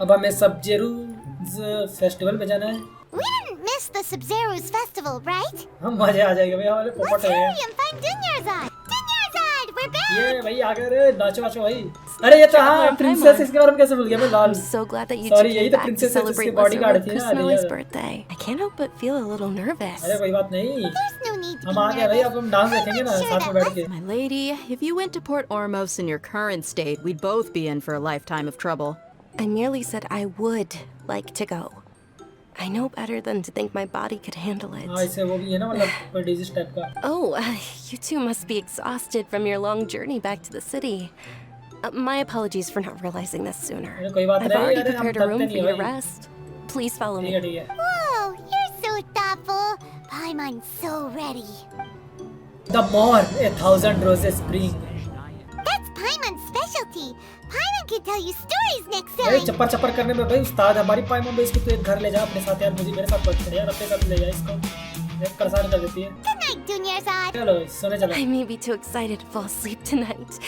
अब हमें सब्जेरू फेस्टिवल पे जाना है। We didn't miss the SABZI's festival, right? हम मजे आ जाएंगे भाई, हमारे Let's पोपट है। hurry and find Dunyarzad! Dunyarzad, we're back! ये भाई आ गए रे, नाचो नाचो भाई। अरे ये तो हाँ प्रिंसेस, इसके बारे में कैसे भूल गया मैं लाल। I'm so glad that you Sorry, two यही came तो back to प्रिंसेस है जिसकी celebrate बॉडीगार्ड Lesser थी ना। Kusnali's birthday. I can't help but feel a little nervous. अरे कोई बात नहीं, There's no need to हम be आ गए भाई, nervous. अब हम डांस देखेंगे ना साथ में बैठ के। My lady, if you went to Port Ormos in your current state, we'd both be in for a lifetime of trouble. I merely said I would like to go. I know better than to think my body could handle हाँ it. इसे वो भी है ना, मतलब कोई disease type का। Oh, you two must be exhausted from your long journey back to the city. My apologies for not realizing this sooner. अरे कोई बात I've नहीं, already अरे हम prepared a थकते room for नहीं you to भाई। rest. Please follow ठीक है me. ठीक है। Whoa, you're so thoughtful. Paimon's so ready. The more 1,000 roses spring. That's Paimon's specialty. Paimon can tell you stories next अरे time. चप्पर चप्पर करने में भाई उस्ताद है हमारी पाइमों में। इसको तो एक घर ले जा अपने साथ यार, मुझे मेरे साथ मत यार, अपने साथ ले जा इसको, एक परेशान कर देती है। Good night, Dunyarzad. चलो सोने चलो। I may be too excited to fall asleep tonight.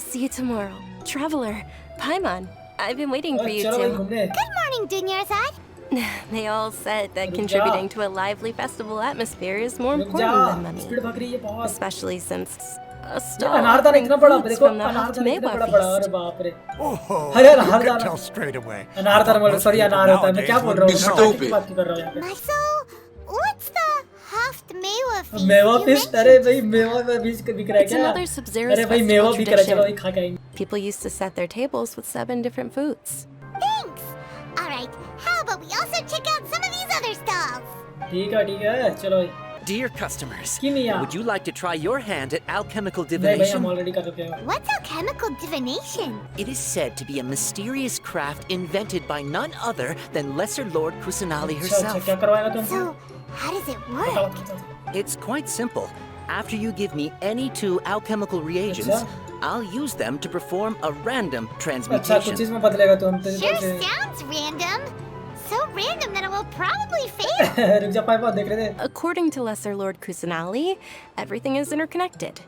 See you tomorrow. Traveler, Paimon, I've been waiting for you चलो भाई two. घूमने। Good morning, Dunyarzad. They all said that रुक contributing जा। to a lively festival atmosphere is more रुक जा, important than speed money. भाग रही है बहुत। Especially since a ये stall अनारदाना offering इतना बड़ा, foods देखो from the अनारदाना इतना बड़ा Mewa बड़ा, अरे feast. बाप रे। Oh, अरे you could anardana, tell straight away. अनारदाना बोल, सॉरी अनार होता है, मैं क्या बोल रहा हूँ, Nowadays मैं wouldn't की बात क्यों कर रहा हूँ यहाँ पे। So, what's the Haft Mewa feast? मेवा you फिस्ट, mentioned? अरे भाई मेवा में बीच बिक रहा है It's क्या? another SABZI's अरे भाई मेवा festival बिक रहा है, चलो भाई tradition. खा के आएंगे। People used to set their tables with 7 different foods. Thanks. All right. How about we also check out some of these other stalls? ठीक है चलो भाई। Dear customers, Kimia. would you like to try your hand at alchemical नहीं भाई हम divination? Already कर चुके हैं। What's alchemical divination? It is said to be a mysterious craft invented by none other than Lesser Lord Kusanali अच्छा herself. क्या करवाएगा तुमसे? So, how does it बताओ work? बताओ। It's quite simple. After you give me any 2 alchemical reagents, अच्छा। I'll use them to perform a random अच्छा कुछ transmutation. चीज में बदलेगा तुम तो Sure sounds random. So random that it will probably fail. रुक जा पाइप देख रहे थे। According to Lesser Lord Kusanali, everything is interconnected,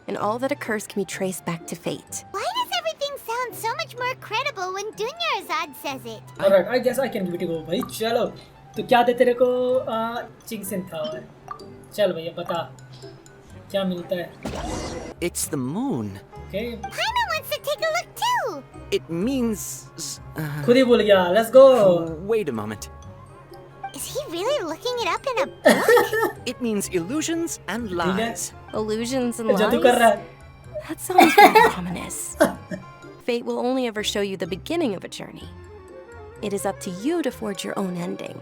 and all that occurs can be traced back to fate. Why does everything sound so much more credible when Dunyarzad says it? Alright, I guess I can give it a go भाई। चलो तो क्या दे तेरे को? चिंगसिन था। चल भैया बता क्या मिलता है? It's the moon. Okay, Paimon wants to take a look too. It means. खुद ही भूल गया। Let's go। Wait a moment. Is he really looking it up in a book? It means illusions and ठीक है। lies. Illusions and जादू कर रहा lies? है। That sounds very ominous. Fate will only ever show you the beginning of a journey. It is up to you to forge your own ending.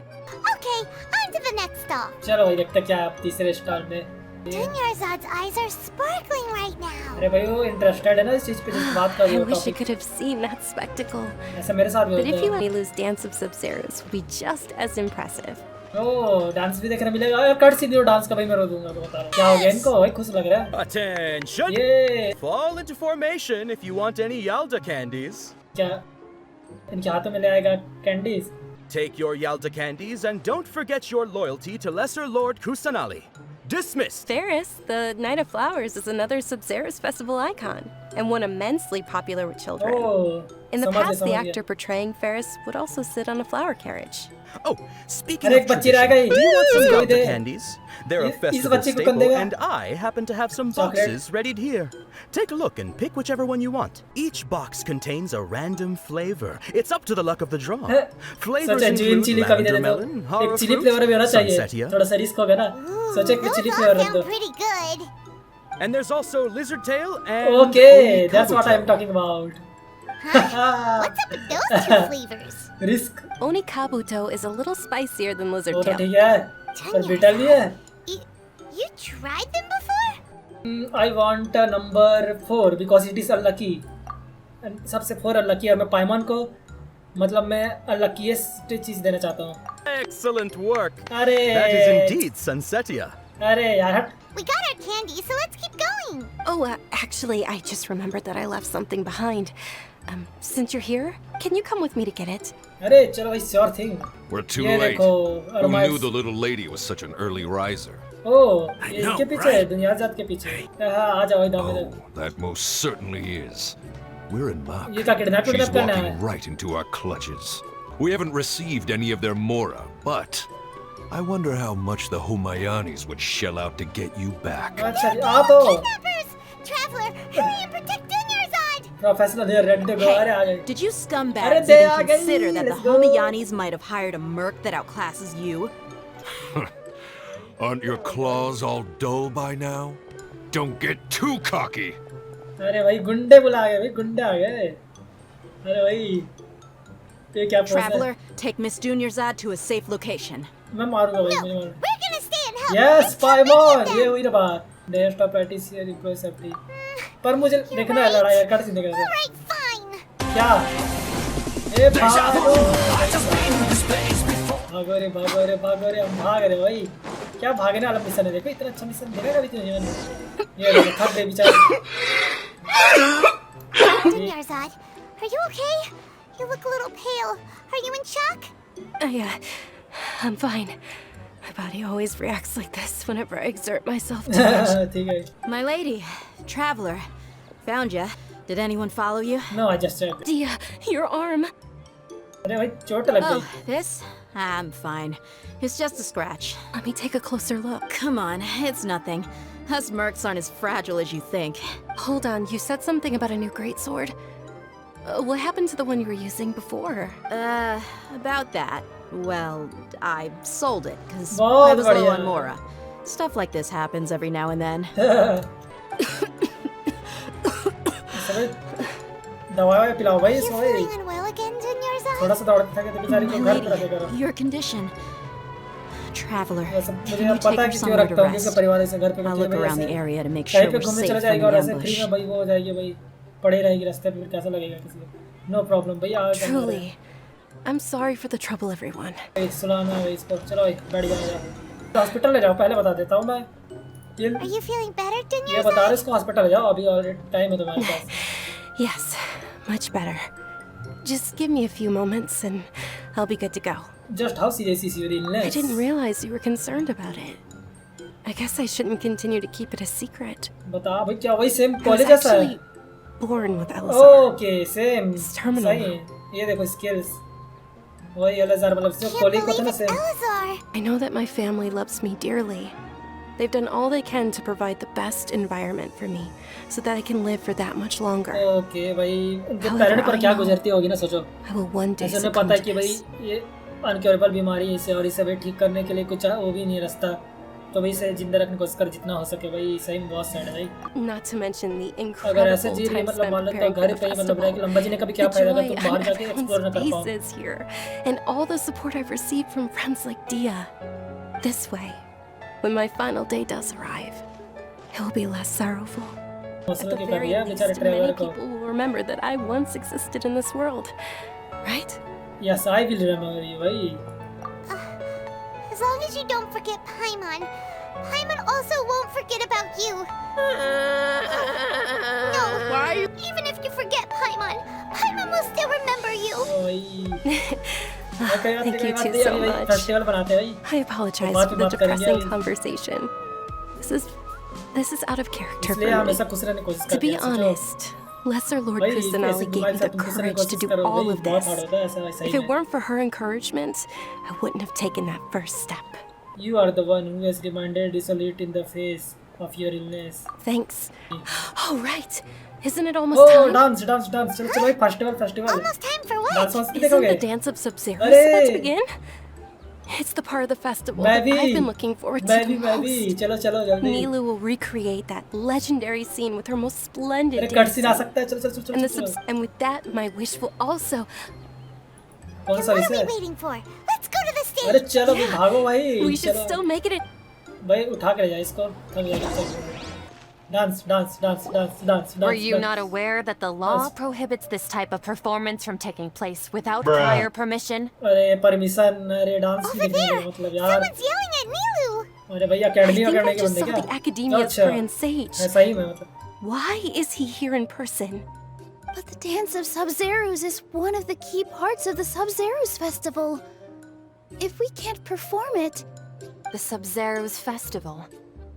Okay, on to the next stall. चलो भाई देखते क्या है अब तीसरे star में। Dunyarzad's eyes are sparkling right now. अरे भाई वो इंटरेस्टेड है ना इस चीज पे, जिस बात का I वो wish you topic. could have seen that spectacle. ऐसा मेरे साथ भी But if होता you है। want to lose Dance of Sub-Zeros would be just as impressive. Oh dance भी देखने मिलेगा यार। कट सीधी डांस का भाई मैं रो दूंगा तो बता रहा हूँ। क्या हो गया इनको भाई, खुश लग रहा है। Attention! ये Fall into formation if you want any Yalda candies. क्या इनके हाथों में ले आएगा candies? Take your Yalda candies and don't forget your loyalty to Lesser Lord Kusanali. Dismissed! Ferris, the Night of Flowers, is another Sub-Zeros festival icon, and one immensely popular with children. Oh In the समझ गया, past, the समझ actor गया। portraying Ferris would also sit on a flower carriage. Oh, speaking अरे of एक बच्ची रह tradition, गई। do you want some इसको भी Yalda they. candies? They're a इस festival बच्ची को कौन staple, देगा? and I happen to have some Chocolate. boxes readied here. Take a look and pick whichever one you want. Each box contains a random flavor. It's up to the luck of the draw. है? Flavors सोचा green include chilli का भी दे lavender दे melon, दो। horror एक chilli fruit, flavour भी होना चाहिए, sunsetia, थोड़ा सा रिस्क होगा ना। Ooh, सोचा कि those चिली all फ्लेवर रख sound दो। pretty good. and there's also lizard tail and Okay, uni that's what I'm kabuto. talking about. What's up with those two flavors? Risk Onikabuto is a little spicier than lizard वो तो tail. ठीक है, पर beetle भी है। You tried them before? I want a number 4 because it is unlucky. सबसे 4 unlucky और मैं पाइमॉन को मतलब मैं unluckiest चीज देना चाहता हूँ। Excellent work. अरे That is indeed Sunsetia. अरे यार हट। We got our candy, so let's keep going. Oh, actually, I just remembered that I left something behind. Since you're here, can you come with me to get it? अरे चलो भाई sure thing। We're too ये late. देखो Who अरमाइस। knew the little lady was such an early riser? ओह ये know, इनके पीछे right? दुनियाजात के पीछे। हाँ आ जाओ इधर Oh, इधर। that most certainly is. We're in luck. ये क्या kidnap She's करना है? walking right into our clutches. We haven't received any of their mora, but I wonder how much the Humayanis would shell out to get you back. अच्छा जी, आ तो Kidnappers! Traveler, hurry and protect Dunyarzad! Professional है red दे गो अरे आ गए Did you Arre, scumbags they even are consider gay, that the let's go. Homayanis might have hired a merc that outclasses you? Aren't your claws all dull by now? Don't get too cocky. अरे भाई गुंडे बुला गए भाई गुंडे आ गए अरे भाई ये क्या पोस्ट है Traveler, take Miss Dunyarzad to a safe location. मैं मारूंगा भाई No, मुझे मारूंगा we're gonna stay and help. Yes Let's try पाइमॉन with ये them. हुई ना बात डेस्कटॉप प्रैक्टिस या रिप्लाई सेफ्टी पर मुझे देखना है लड़ाई यार कट सीन देखना है Alright, fine. क्या ए भागो भागो रे हम भाग रहे भाई क्या भागने वाला मिशन है देखो इतना अच्छा मिशन देखा कभी तुमने जीवन में ये देखो थक गए बेचारे Dunyarzad, are you okay? You look a little pale. Are you in shock? I'm fine. My body always reacts like this whenever I exert myself too much. ठीक है My lady, Traveler, found ya. Did anyone follow you? No I just check Dia, your arm. अरे भाई चोट लग Oh, गई this? I'm fine. It's just a scratch. Let me take a closer look. Come on, it's nothing. Us mercs aren't as fragile as you think. Hold on, you said something about a new greatsword. What happened to the one you were using before? About that. Well, I sold it, because बहुत I was low बढ़िया। on Mora. Stuff like this happens every now and then. दवाई पिलाओ भाई You इसको भाई feeling unwell again, Dunyarzad? थोड़ा सा दौड़ते थके तो बेचारी को My घर पे रखे lady, करो your condition. Traveler, वैसे मुझे can you अब पता take है her कि क्यों somewhere to रखता हूँ क्योंकि rest? परिवार से घर पे I'll रखे look भाई around the ऐसे area to make कहीं sure पे we're घूमने safe चला from जाएगा और the ऐसे फ्री ambush. में भाई वो हो जाएगी भाई पड़े रहेगी रास्ते पे फिर कैसा लगेगा किसी को नो प्रॉब्लम भाई आ Truly. I'm sorry for the trouble, everyone. सुनाना है भाई इसको चलो भाई बैठ जाओ हॉस्पिटल ले जाओ पहले बता देता हूँ मैं ये Are you feeling better, ये बता रहे Dunyarzad? इसको हॉस्पिटल ले जाओ अभी ऑलरेडी टाइम है तुम्हारे पास Yes, much better. Just give me a few moments and I'll be good to go. Just how serious is your I illness didn't realize you were concerned about it. I guess I shouldn't continue to keep it a secret. बता भाई क्या वही same I was college जैसा है actually born with Elazar. Okay same It's terminal. सही है ये देखो स्किल्स वही एलेजार मतलब जो Can't कॉलेज होता believe है ना it's same Elazar. I know that my family loves me dearly. They've done all they can to provide the best environment for me so that I can live for that much longer. Okay भाई उनके However, parent पर I क्या know गुजरती होगी ना सोचो I will one day ऐसे उन्हें succumb पता है to कि भाई this. ये अनक्योरेबल बीमारी है इसे और इसे भाई ठीक करने के लिए कुछ वो भी नहीं है रास्ता तो भाई इसे जिंदा रखने की कोशिश कर जितना हो सके भाई सही में बहुत सैड है भाई Not to mention the अगर ऐसे incredible जी रही time मतलब spent मान लो तो preparing for घर the पे ही मतलब रह के festival. लंबा जी ने कभी क्या The फायदा अगर joy तुम बाहर on जाके एक्सप्लोर ना कर everyone's पाओ faces here, and all the support I've received from friends like Dia. This way, when my final day does arrive, it will be less sorrowful. At मौसम the की कर very दिया बेचारे least, many traveller को people will remember that I once existed in this world, right? Yes I will remember you भाई As long as you don't forget Paimon, Paimon also won't forget about you. No, even if you forget Paimon, Paimon will still remember you. Thank you two so much. Festival बनाते हैं भाई I apologize बात for भी the बात करेंगे depressing अभी। conversation. This is out of character इसलिए for हमेशा me. खुश रहने की कोशिश To करते be हैं सोचो honest, Lesser Lord भाई Kusanali ऐसे gave तुम्हारे me साथ the तुम खुश रहने की courage to कोशिश do करो all भाई of बहुत this. हार्ड होता है ऐसा वैसा If he it weren't for her encouragement, I wouldn't have taken that first step. You are the one who has reminded Isolate in the face of your illness. Thanks. Oh, right. Isn't it almost Oh, time? Dance चलो चलो भाई festival Almost time for what? Dance वांस भी Isn't देखोगे the dance of SABZI अरे! about to begin? It's the part of the festival मैं that भी I've been looking forward to the मैं भी most. चलो जल्दी Nilu will recreate that legendary scene with her most splendid अरे cut scene आ dancing. सकता है चलो And, and with that, my wish will also... कौन सा What are विषय we waiting for? Let's go to the stage. अरे चलो भी भागो भाई We should चलो still make it a... भाई उठा के ले जा इसको थक जाएगा चलो dance Were you not aware that the law Yes. prohibits this type of performance from taking place without prior permission? अरे परमिशन अरे डांस Over भी देखने there. का मतलब यार Someone's yelling at Nilu. अरे भाई I एकेडमी think I के just बंदे saw the क्या Academia's अच्छा Grand Sage. ऐसा ही मैं मतलब Why is he here in person? But the dance of Sub-Zerus is one of the key parts of the Sub-Zerus festival. If we can't perform it, The SABZI Festival.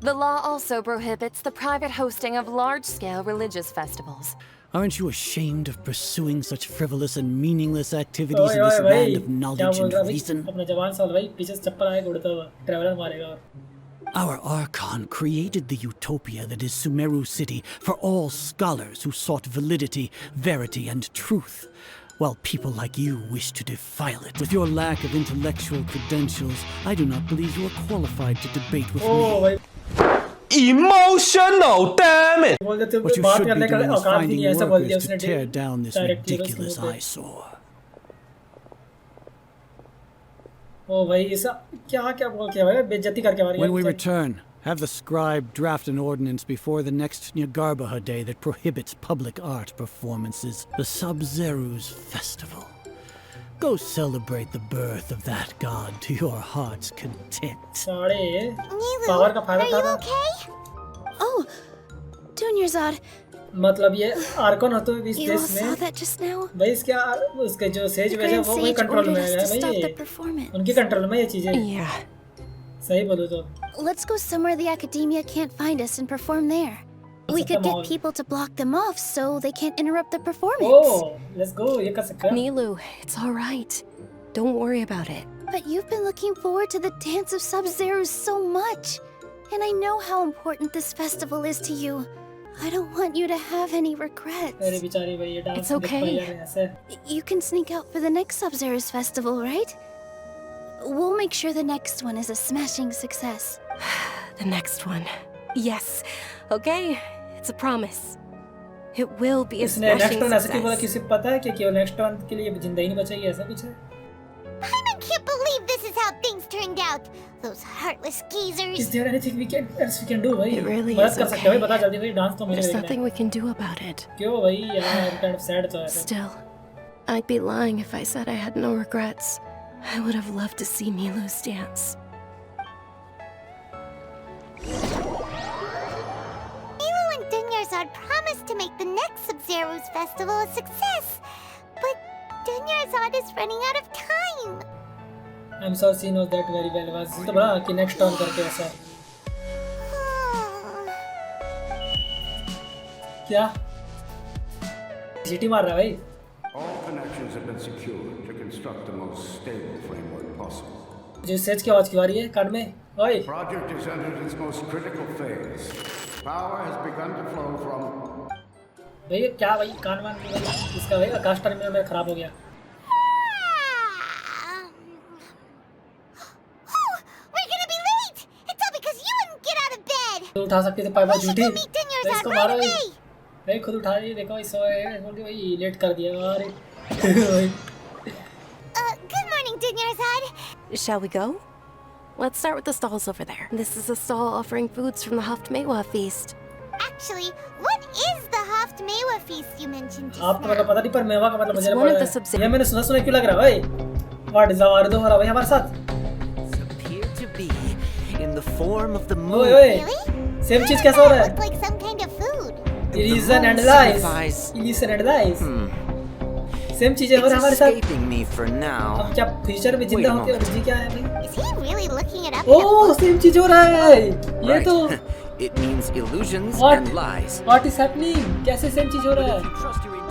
The law also prohibits the private hosting of large-scale religious festivals. Aren't you ashamed of pursuing such frivolous and meaningless activities in this land of knowledge and reason? अपना जवान साल भाई पीछे से चप्पल आए उड़ता हुआ traveller मारेगा और Our Archon created the utopia that is Sumeru City for all scholars who sought validity, verity, and truth, while people like you wish to defile it. With your lack of intellectual credentials, I do not believe you are qualified to debate with me. Emotional, damn it! What you should be doing is finding workers to tear down this ridiculous eyesore. ओ भाई ऐसा क्या बोल के भाई बेइज्जती करके मारी When we return, have the scribe draft an ordinance before the next Nyagarbha day that prohibits public art performances, the SABZI's Festival. Go celebrate the birth of that god to your heart's content. साढ़े Nilu, power का फायदा are you था okay? Oh, Dunyarzad, मतलब ये Arkan होते हुए इस you all देश saw में that just now? भाई इसके उसके जो सेज The वेज है Grand वो वही Sage कंट्रोल ordered में us है to भाई stop the ये performance. उनके कंट्रोल में ये चीजें Yeah. सही बोलो तो Let's go somewhere the academia can't find us and perform there. We could get people to block them off so they can't interrupt the performance. Oh, let's go. ये कर सकते हैं Nilu, it's all right. Don't worry about it. But you've been looking forward to the dance of Sub-Zero so much. And I know how important this festival is to you. I don't want you to have any regrets. अरे बेचारी भाई ये dance It's okay. ऐसे You can sneak out for the next Sub-Zero's festival, right? We'll make sure the next one is a smashing success. The next one. Yes. Okay. It's a promise. It will be a इसने next smashing turn ऐसे क्यों बोला success. किसी पता है कि केवल next turn के लिए जिंदा ही नहीं बचेगी ऐसा कुछ है I can't believe this is how things turned out. Those heartless geezers. Is there anything we can do भाई It really मदद is कर सकते हैं भाई okay. बता जल्दी भाई डांस तो मुझे There's देखना nothing है we can do about it. क्यों भाई यार kind of sad तो है Still, I'd be lying if I said I had no regrets. I would have loved to see Nilu's dance. Nilu and Dunyarzad promised to make the next Sub-Zero's festival a success. But Dunyarzad is running out of time. I'm sure she knows that very well बस तो बोला कि next turn करके ऐसा क्या सीटी मार रहा है भाई All connections have been secured to construct the most stable framework possible. जो सेज की आवाज क्यों आ रही है कार्ड में ओए The project has entered its most critical phase. Power has begun to flow from... भाई क्या भाई कान मान इसका भाई आकाश टर्मिनल में खराब हो गया We're gonna be late. It's all because you wouldn't get out of bed. तो उठा सकती थी पाइपा We should झूठी go meet Dunyarzad इसको right मारो away. भाई खुद उठा रही देखो इस बोलती भाई लेट कर दिया अरे Good morning, Dunyarzad. Shall we go? Let's start with the stalls over there. This is a stall offering foods from the Haftmewa feast. Actually, what is the Haft Mewa feast you mentioned just आपको मतलब now? पता नहीं पर मेवा का मतलब मुझे It's नहीं one of पता the है subsidiaries. ये मैंने सुना क्यों लग रहा है भाई व्हाट इज आवर हो रहा भाई हमारे साथ Appear to be in the form of the ओए moon. ओए Really? सेम चीज कैसा हो रहा Look है like some kind of food. Illusion and signifies- illusion and lies same चीजें हो It's रहा हमारे साथ escaping me for now. अब क्या फ्यूचर में जिंदा Wait a होते moment. हैं जी क्या है भाई Is he really looking it up? in a oh book? Same चीज हो रहा है ये Right. तो It means illusions What? and lies. What is happening कैसे सेम चीज हो रहा है Trust your